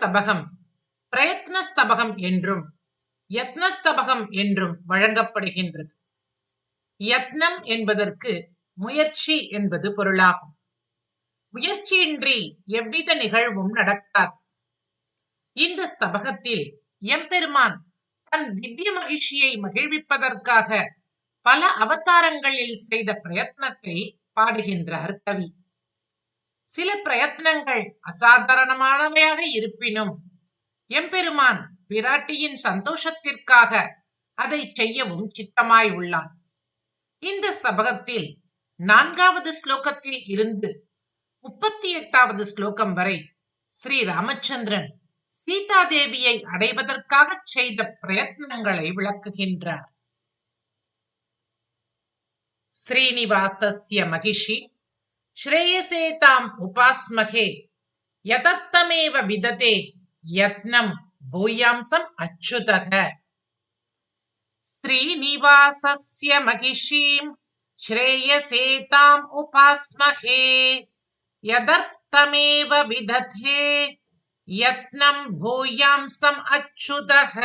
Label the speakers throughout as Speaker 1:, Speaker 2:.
Speaker 1: ஸ்தபகம் பிரயத்ன ஸ்தபகம் என்றும் யத்னஸ்தபகம் என்றும் வழங்கப்படுகின்றது. யத்னம் என்பதற்கு முயற்சி என்பது பொருளாகும். முயற்சியின்றி எவ்வித நிகழ்வும் நடக்காது. இந்த ஸ்தபகத்தில் எம்பெருமான் தன் திவ்ய மகிழ்ச்சியை மகிழ்விப்பதற்காக பல அவதாரங்களில் செய்த பிரயத்னத்தை பாடுகின்றார் கவி. சில பிரயத்னங்கள் அசாதாரணமானவையாக இருப்பினும் எம்பெருமான் பிராட்டியின் சந்தோஷத்திற்காக அதை செய்யவும் சித்தமாய் உள்ளான். இந்த ஸ்தபகத்தில் 4வது ஸ்லோகத்தில் இருந்து 38வது ஸ்லோகம் வரை ஸ்ரீ ராமச்சந்திரன் சீதாதேவியை அடைவதற்காக செய்த பிரயத்னங்களை விளக்குகின்றார். ஸ்ரீனிவாசஸ்ய மகிஷி ஸ்ரேயசே தாம் உபாஸ்மகே யதத்தமேவ விததே யத்னம் பூயாம்சம் அச்சுதக. ஸ்ரீனிவாசஸ்ய மகிஷீம் ஸ்ரேயசே தாம் உபாஸ்மகே யதர்த்தமேவ விததே யத்னம் பூயாம்சம் அச்சுதக.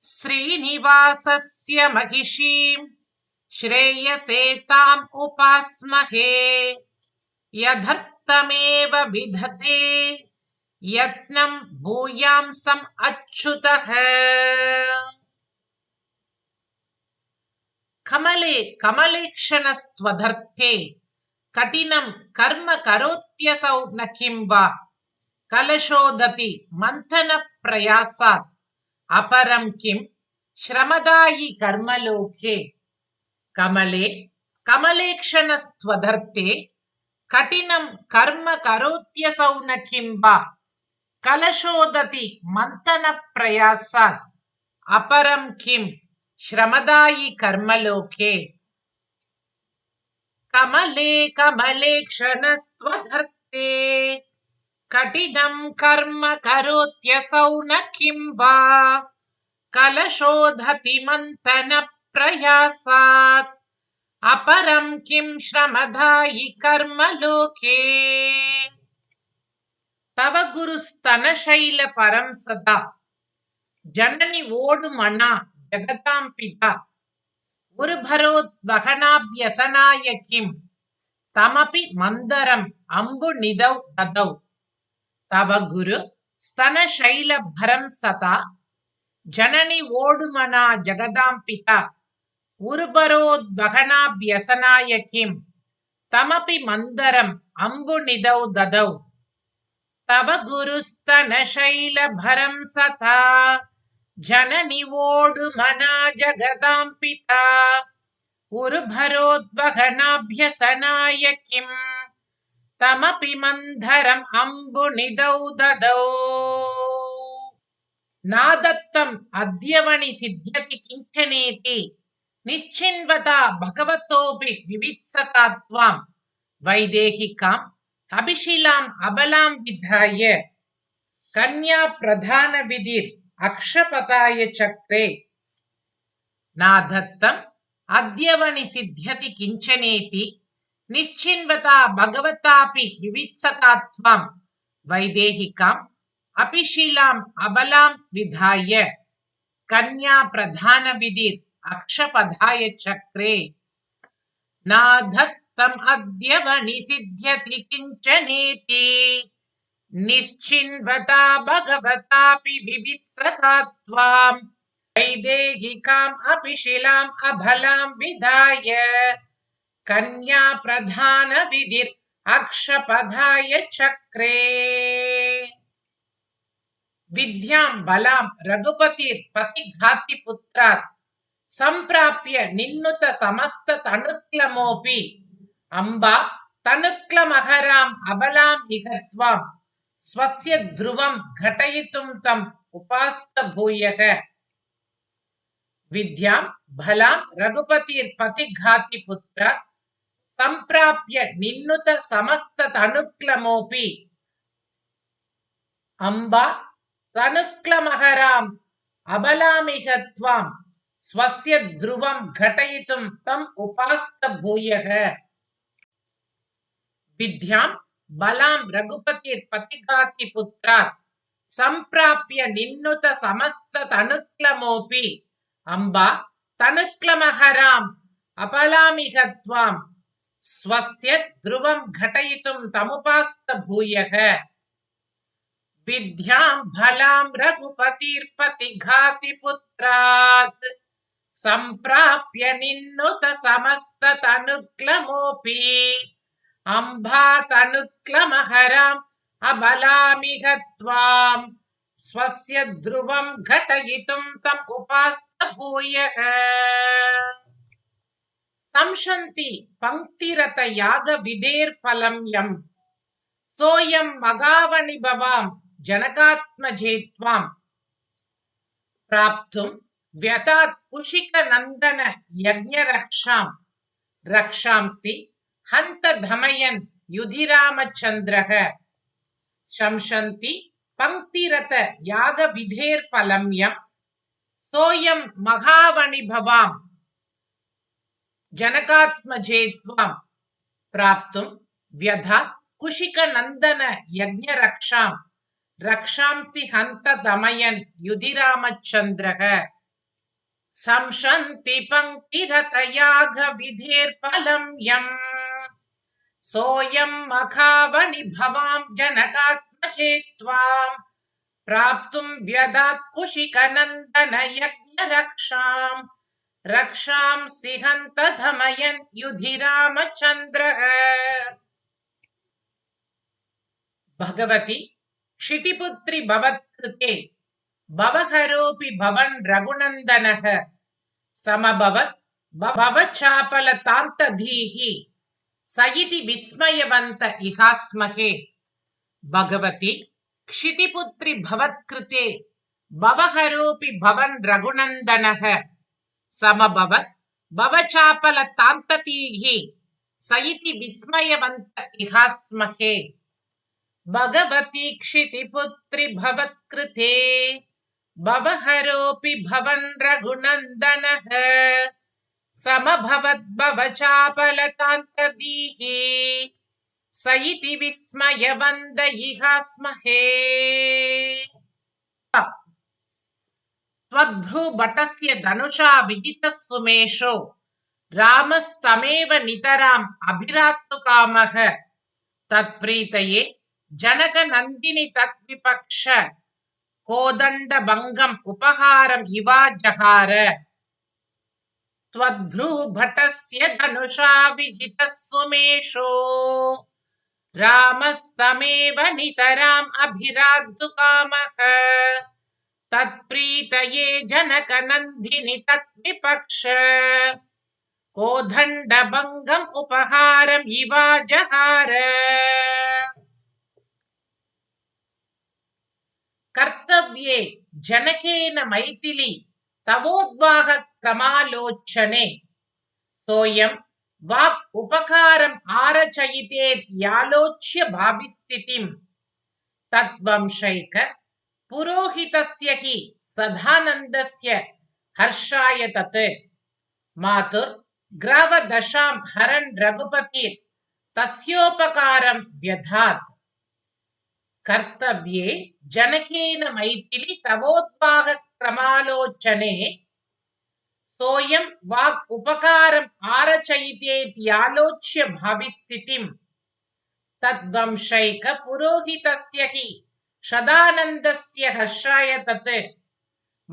Speaker 1: ஸ்ரீனிவாசஸ்ய மகிஷீம் ஸ்ரேயசே தாம் உபாஸ்மஹே யதர்த்தமேவ விததே யத்னம் பூயாம்சம் அச்சுதஹ. கமலே கமலேக்ஷணஸ்த்வதர்த்தே கடினம் கர்ம கரோத்யசௌ ந கிம் வா கலசோததி மந்தன பிரயாசாத் அபரம் கிம் ஸ்ரமதாயி கர்மலோகே. கமலே கமலேக்ஷணஸ்த்வதர்த்தே கடினம் கர்ம கரோத்யசௌ ந கிம் வா கலசோததி மந்தன பிரயாசாத் அபரம் கிம் ஸ்ரமதாயி கர்மலோகே. கமலே கமலேக்ஷணஸ்த்வதர்த்தே கடினம் கர்ம கரோத்யசௌ ந கிம் வா கலசோததி மந்தன பிரயாசாத் அபரம் கிம் ஸ்ரமதாயி கர்மலோகே. தவ குருஸ்தனசைல பரம் சதா ஜனனி ஓடு மனா ஜகதாம் பிதா உருபரோத்வகனாப்யசனாய கிம் தமபி மந்தரம் அம்பு நிதௌ ததௌ. தவ குரு ஸ்தனசைல பரம் சதா ஜனனி ஓடுமனா ஜகதாம் பிதா உருபரோத்வகனாப்யசனாய கிம் தமபி மந்தரம் அம்பு நிதௌ ததௌ. தவ குருஸ்தனசைல பரம் சதா ஜனனி ஓடுமனா ஜகதாம் பிதா உருபரோத்வகனாப்யசனாய கிம் தமபி மந்தரம் அம்பு நிதௌ ததௌ. நாதத்தம் அத்யவனி சித்யதி கிஞ்சனேதி நிశ్చిన్వతా భగవతోపి వివిత్సతా త్వాం వైదేహికాం అభిశిలాం అబలాం విధాయ కన్యా ప్రధాన విధిర్ అక్షపతాయ చక్రే. నాదత్తం అద్యవని సిద్ధ్యతి కించనేతి నిశ్చిన్వతా భగవతాపి వివిత్సతా త్వాం వైదేహికాం అపిశిలాం అబలాం విధాయ కన్యా ప్రధాన విధిర్ అక్షపధాయ చక్రే. నాధత్తం అద్యవని సిద్ధ్యతి కించనేతి నిశ్చిన్వతా భగవతాపి వివిత్సతా త్వాం వైదేహికాం అపిశిలాం అబలాం విధాయ కన్యా ప్రధాన విధిర్ అక్షపధాయ చక్రే. విద్యాం బలాం రఘుపతిర్ పతిఘాతి పుత్రాత్ సంప్రాప్య నిన్నుత సమస్త తనుక్లమోపి అంబా తనుక్లమహరాం అబలాం ఇహత్వాం స్వస్య ధ్రువం ఘటయితుం తం ఉపాస్త భూయః. విద్యాం బలాం రఘుపతిర్ పతిఘాతి పుత్రాత్ సంప్రాప్య నిన్నుత సమస్త తనుక్లమోపి అంబా తనుక్లమహరాం అబలామిహత్వాం స్వస్య ధ్రువం ఘటయితుం తం ఉపాస్త భూయః. విద్యాం बलां रघुपतिर्पतिघाति पुत्रात् सम्प्राप्य निन्नुत समस्ततनुक्लमोऽपि अम्बा तनुक्लमहराम् अपलामिह त्वां स्वस्य ध्रुवं घटयितुं तमुपास्त भूयः विद्यां बलां रघुपतिर्पतिघाति पुत्रात् सम्प्राप्य निन्नुत समस्ततनुक्लमोऽपि अम्बा तनुक्लमहराम् अबलामिह त्वां स्वस्य ध्रुवं घटयितुं तम् उपास्त भूयः संशन्ति पंक्तिरत याग विधेर्फलं यम् सोऽयं मघावनिभवां जनकात्मजे त्वां प्राप्तुं व्यतात् कुशिकनन्दन यज्ञरक्षां रक्षांसि हन्त धमयन् युधिरामचन्द्रः शंशन्ति पंक्तिरत याग विधेर्फलं यम् सोऽयं मघावनिभवां जनकात्मजे त्वां प्राप्तुं व्यधात् कुशिकनन्दन यज्ञरक्षां रक्षांसि हन्त दमयन् युधिरामचन्द्रः संशन्ति पंक्तिरत याग विधेर्फलं यम् सोऽयं मघावनिभवां जनकात्मजे त्वां प्राप्तुं व्यधात् कुशिकनन्दन यज्ञरक्षां रक्षांसि हन्त धमयन् युधिरामचन्द्रः भगवति क्षितिपुत्री भवत्कृते भवहरोऽपि भवन् रघुनन्दनः समभवत् भवचापलतान्तधीः स इति विस्मयवन्त इहास्महे भगवति क्षितिपुत्री भवत्कृते भवहरोऽपि भवन् रघुनन्दनः समभवत् भवचापलतान्तधीः स इति विस्मयवन्त इहास्महे भगवति क्षितिपुत्री भवत्कृते भवहरोऽपि भवन् रघुनन्दनः समभवत् भवचापलतान्तधीः स इति विस्मयवन्त इहास्महे त्वद्भ्रूभटस्य धनुषा विजितः सुमेषो रामस्तमेव नितराम् अभिरात्तुकामः तत्प्रीतये जनकनन्दिनि तद्विपक्ष कोदण्डभङ्गम् उपहारम् इवा जहार त्वद्भ्रूभटस्य धनुषा विजितः सुमेषो रामस्तमेव नितराम् अभिरात्तुकामः तत्प्रीतये जनकनन्दिनि तद्विपक्ष कोदण्डभङ्गम् उपहारम् इवा जहार कर्तव्ये जनकेन मैथिली तवोद्वाह क्रमालोचने सोऽयं वाक् उपकारम् आरचयितेत्यालोच्य भाविस्थितिम् तद्वंशैक पुरोहितस्य हि सदानन्दस्य हर्षाय तत् मातुर्ग्रावदशां हरन् रघुपतिर् तस्योपकारं व्यधात् कर्तव्ये जनकेन मैथिली तवोद्वाह क्रमालोचने सोऽयं वाक् उपकारम् आरचयितेत्यालोच्य भाविस्थितिम् तद्वंशैक पुरोहितस्य हि सदानन्दस्य हर्षाय तत्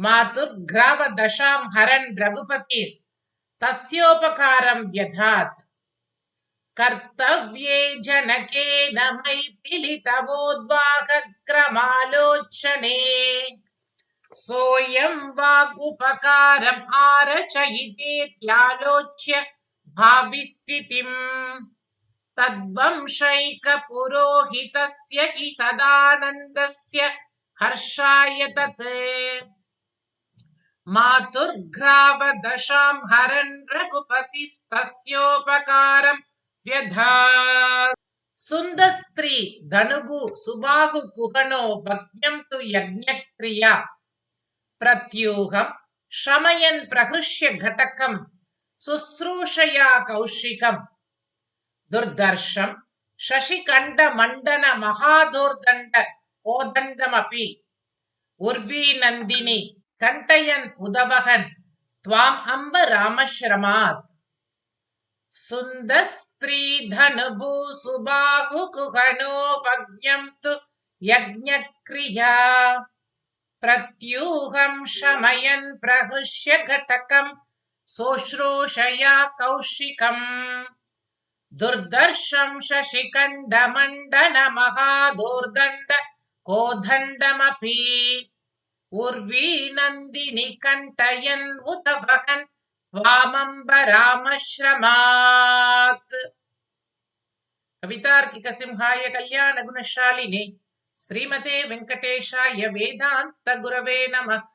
Speaker 1: मातुर्ग्रावदशां हरन् रघुपतिस् तस्योपकारं व्यधात् कर्तव्ये जनकेन मैथिली तवोद्वाह क्रमालोचने सोऽयं वाक् उपकारम् आरचयितेत्यालोच्य भाविस्थितिम् तद्वंशैक पुरोहितस्य हि सदानन्दस्य हर्षाय तत् मातुर्ग्रावदशां हरन् रघुपतिस्तस्योपकारं व्यधात् सुन्दस्त्री धनुगु सुबाहु कुहनो भग्नं तु यज्ञक्रिया प्रत्यूहं शमयन् प्रहृष्य घटकं शुश्रूषया कौशिकम् दुर्दर्शं शशिकण्डमण्डन महादोर्दण्ड कोदण्डमपि उर्वीनन्दिनि कण्टयन् उदवहन् त्वाम् अम्ब रामश्रमात् सुन्दस्त्रीधनुभूसुबाहुकुहणोपज्ञम् तु यज्ञक्रिया प्रत्यूहं शमयन् प्रहृष्य घटकम् सोश्रोषया कौशिकम् दुर्दर्शं शशिकण्डमण्डन महादोर्दण्ड कोदण्डमपि उर्वीनन्दिनि कण्टयन् उदवहन् त्वामम्ब रामश्रमात्। कवितार्किक सिंहाय कल्याण गुणशालिने श्रीमते वेंकटेशाय वेदांत गुरवे नमः।